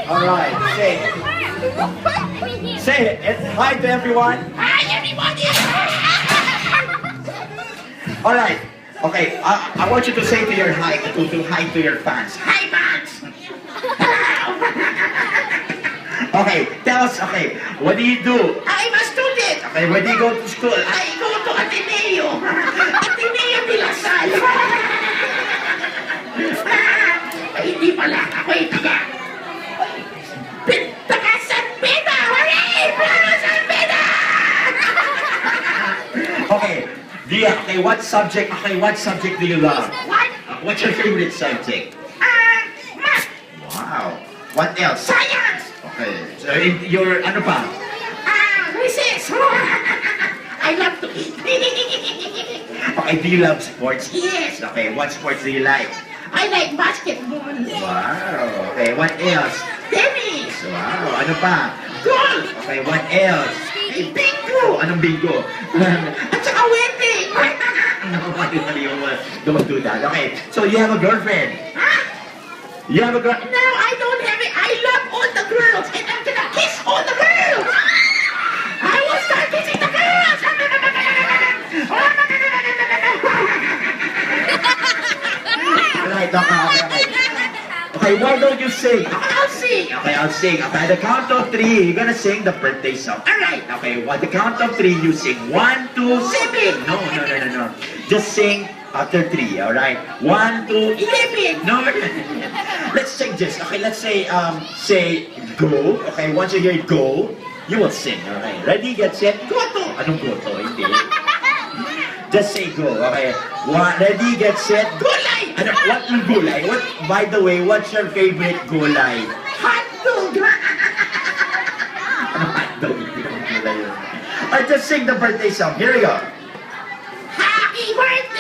Alright, say it. Hi to everyone. Hi, everybody! Alright, okay, I want you to say to your hi, to hi to your fans. Hi, fans! Okay, tell us, okay, what do you do? I'm a student. Okay, where do you go to school? I go to Ateneo. Ateneo de La Salle. Ay, hindi pala. Ako'y taga. Taga San Beda! Hooray! Taga San Beda! Okay, what subject do you love? What? What's your favorite subject? Math. Wow. What else? Science. Okay, so your, ano pa? Recess. I love to eat. Okay, do you love sports? Yes. Okay, what sports do you like? I like basketball. Wow. Okay, what else? Tennis. Wow, ano pa? Golf. Okay, what else? Eh, bingo. Anong bingo? At saka wedding. Don't do that. Okay, so you have a girlfriend. Huh? You have a girl. No, I don't have it. I love all the girls, and I'm gonna kiss all the girls. I will start kissing the girls. Right, okay. Okay, why don't you sing? I'll sing. Okay, I'll sing. Okay, at the count of 3, you're gonna sing the birthday song. All right. Okay, at the count of 3, you sing 1, 2, 7. No. Just sing after 3, alright? 1, 2, 11. No. Let's sing this. Okay, let's say go. Okay, once you hear go, you will sing. Okay, ready, get set, go to. Anong go to? Hindi. Just say go. Okay. Ready, get set, go. Gulay. Ano, what yung gulay? What, by the way, what's your favorite gulay? Hot dog. Ano hotdog? Hindi naman gulay yun. Alright, just sing the birthday song. Here we go. Happy birthday.